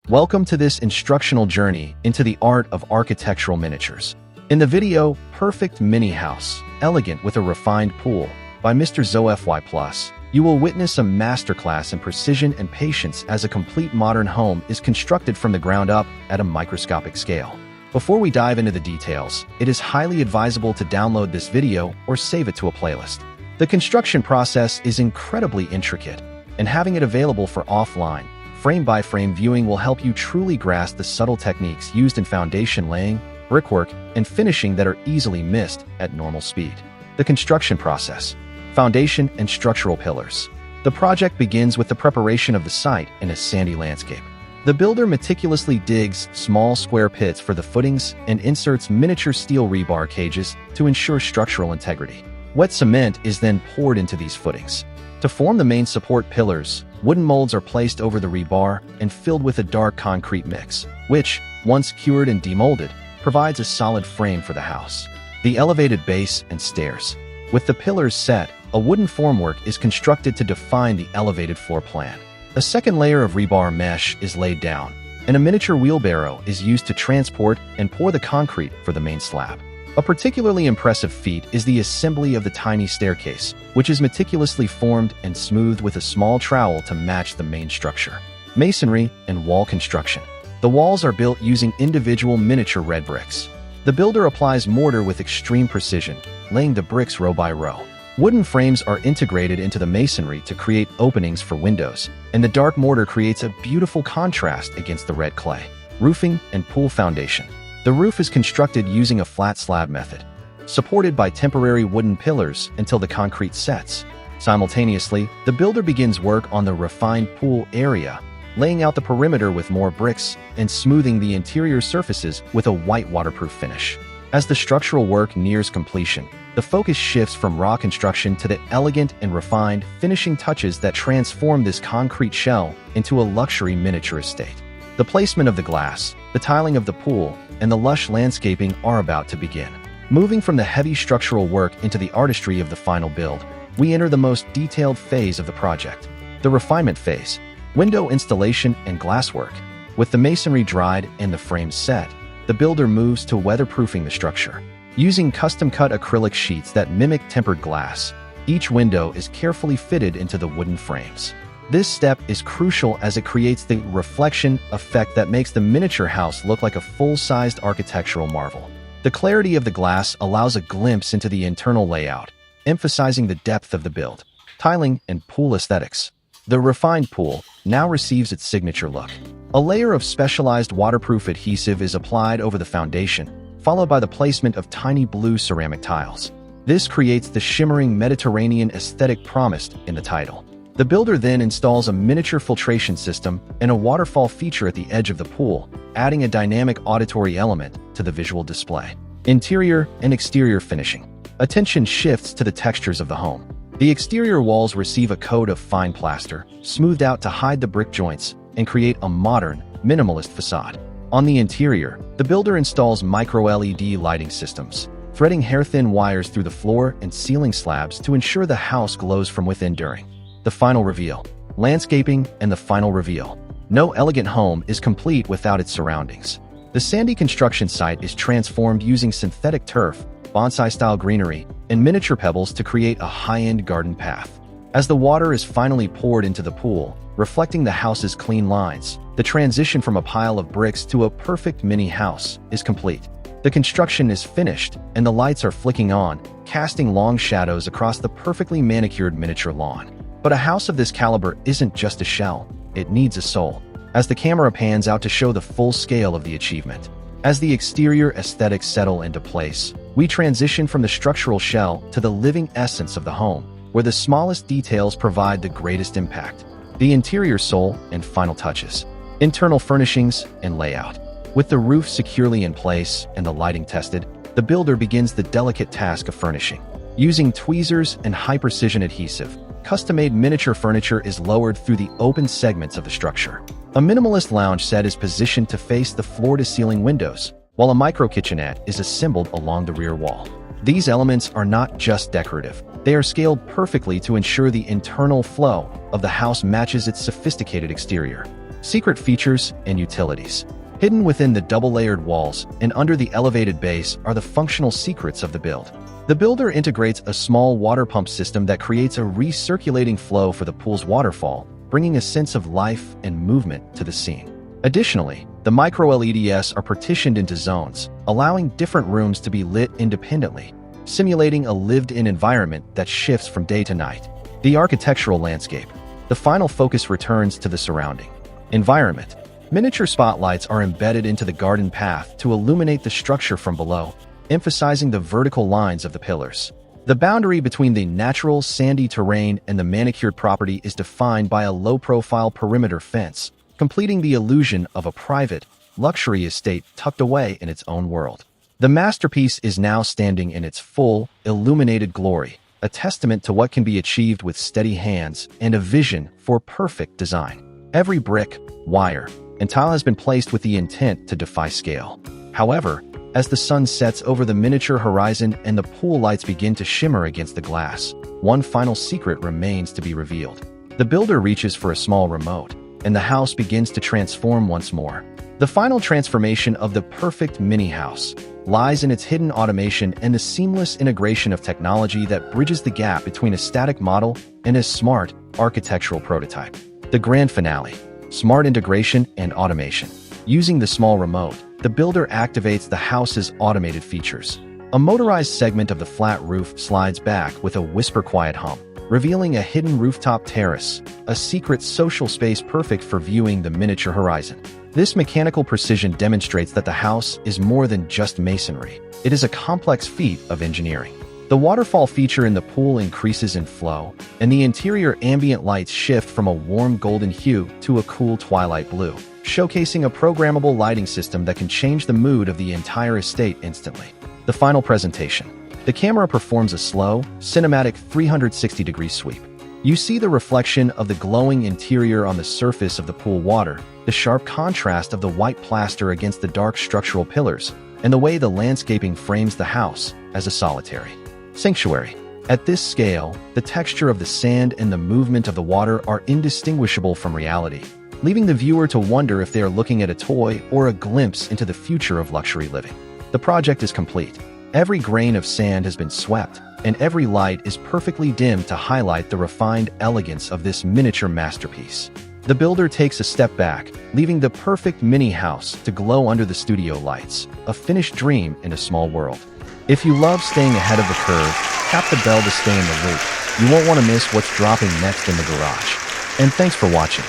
Welcome to this instructional journey into the art of architectural miniatures. In the video, Perfect Mini House, Elegant with a Refined Pool, by Mr. ZoFY+, you will witness a masterclass in precision and patience as a complete modern home is constructed from the ground up at a microscopic scale. Before we dive into the details, it is highly advisable to download this video or save it to a playlist. The construction process is incredibly intricate, and having it available for offline, frame-by-frame viewing will help you truly grasp the subtle techniques used in foundation laying, brickwork, and finishing that are easily missed at normal speed. The construction process. Foundation and structural pillars. The project begins with the preparation of the site in a sandy landscape. The builder meticulously digs small square pits for the footings and inserts miniature steel rebar cages to ensure structural integrity. Wet cement is then poured into these footings. To form the main support pillars, wooden molds are placed over the rebar and filled with a dark concrete mix, which, once cured and demolded, provides a solid frame for the house. The elevated base and stairs. With the pillars set, a wooden formwork is constructed to define the elevated floor plan. A second layer of rebar mesh is laid down, and a miniature wheelbarrow is used to transport and pour the concrete for the main slab. A particularly impressive feat is the assembly of the tiny staircase, which is meticulously formed and smoothed with a small trowel to match the main structure. Masonry and wall construction. The walls are built using individual miniature red bricks. The builder applies mortar with extreme precision, laying the bricks row by row. Wooden frames are integrated into the masonry to create openings for windows, and the dark mortar creates a beautiful contrast against the red clay. Roofing and pool foundation. The roof is constructed using a flat slab method, supported by temporary wooden pillars until the concrete sets. Simultaneously, the builder begins work on the refined pool area, laying out the perimeter with more bricks and smoothing the interior surfaces with a white waterproof finish. As the structural work nears completion, the focus shifts from raw construction to the elegant and refined finishing touches that transform this concrete shell into a luxury miniature estate. The placement of the glass, the tiling of the pool, and the lush landscaping are about to begin. Moving from the heavy structural work into the artistry of the final build, we enter the most detailed phase of the project, the refinement phase. Window installation and glasswork. With the masonry dried and the frames set, the builder moves to weatherproofing the structure. Using custom-cut acrylic sheets that mimic tempered glass, each window is carefully fitted into the wooden frames. This step is crucial as it creates the reflection effect that makes the miniature house look like a full-sized architectural marvel. The clarity of the glass allows a glimpse into the internal layout, emphasizing the depth of the build. Tiling and pool aesthetics. The refined pool now receives its signature look. A layer of specialized waterproof adhesive is applied over the foundation, followed by the placement of tiny blue ceramic tiles. This creates the shimmering Mediterranean aesthetic promised in the title. The builder then installs a miniature filtration system and a waterfall feature at the edge of the pool, adding a dynamic auditory element to the visual display. Interior and exterior finishing. Attention shifts to the textures of the home. The exterior walls receive a coat of fine plaster, smoothed out to hide the brick joints and create a modern, minimalist facade. On the interior, the builder installs micro-LED lighting systems, threading hair-thin wires through the floor and ceiling slabs to ensure the house glows from within during the final reveal. Landscaping and the final reveal. No elegant home is complete without its surroundings. The sandy construction site is transformed using synthetic turf, bonsai-style greenery, and miniature pebbles to create a high-end garden path. As the water is finally poured into the pool, reflecting the house's clean lines, the transition from a pile of bricks to a perfect mini house is complete. The construction is finished, and the lights are flicking on, casting long shadows across the perfectly manicured miniature lawn. But a house of this caliber isn't just a shell, it needs a soul. As the camera pans out to show the full scale of the achievement. As the exterior aesthetics settle into place, we transition from the structural shell to the living essence of the home, where the smallest details provide the greatest impact. The interior soul and final touches. Internal furnishings and layout. With the roof securely in place and the lighting tested, the builder begins the delicate task of furnishing. Using tweezers and high-precision adhesive, custom-made miniature furniture is lowered through the open segments of the structure. A minimalist lounge set is positioned to face the floor-to-ceiling windows, while a micro-kitchenette is assembled along the rear wall. These elements are not just decorative. They are scaled perfectly to ensure the internal flow of the house matches its sophisticated exterior. Secret features and utilities. Hidden within the double-layered walls and under the elevated base are the functional secrets of the build. The builder integrates a small water pump system that creates a recirculating flow for the pool's waterfall, bringing a sense of life and movement to the scene. Additionally, the micro-LEDs are partitioned into zones, allowing different rooms to be lit independently, simulating a lived-in environment that shifts from day to night. The architectural landscape. The final focus returns to the surrounding environment. Miniature spotlights are embedded into the garden path to illuminate the structure from below, emphasizing the vertical lines of the pillars. The boundary between the natural sandy terrain and the manicured property is defined by a low-profile perimeter fence, completing the illusion of a private, luxury estate tucked away in its own world. The masterpiece is now standing in its full, illuminated glory, a testament to what can be achieved with steady hands and a vision for perfect design. Every brick, wire, and tile has been placed with the intent to defy scale. However, as the sun sets over the miniature horizon and the pool lights begin to shimmer against the glass, one final secret remains to be revealed. The builder reaches for a small remote, and the house begins to transform once more. The final transformation of the perfect mini house lies in its hidden automation and the seamless integration of technology that bridges the gap between a static model and a smart architectural prototype. The grand finale: smart integration and automation. Using the small remote, the builder activates the house's automated features. A motorized segment of the flat roof slides back with a whisper-quiet hum, revealing a hidden rooftop terrace, a secret social space perfect for viewing the miniature horizon. This mechanical precision demonstrates that the house is more than just masonry. It is a complex feat of engineering. The waterfall feature in the pool increases in flow, and the interior ambient lights shift from a warm golden hue to a cool twilight blue, showcasing a programmable lighting system that can change the mood of the entire estate instantly. The final presentation. The camera performs a slow, cinematic 360-degree sweep. You see the reflection of the glowing interior on the surface of the pool water, the sharp contrast of the white plaster against the dark structural pillars, and the way the landscaping frames the house as a solitary sanctuary. At this scale, the texture of the sand and the movement of the water are indistinguishable from reality, leaving the viewer to wonder if they are looking at a toy or a glimpse into the future of luxury living. The project is complete. Every grain of sand has been swept, and every light is perfectly dimmed to highlight the refined elegance of this miniature masterpiece. The builder takes a step back, leaving the perfect mini house to glow under the studio lights, a finished dream in a small world. If you love staying ahead of the curve, tap the bell to stay in the loop. You won't want to miss what's dropping next in the garage. And thanks for watching.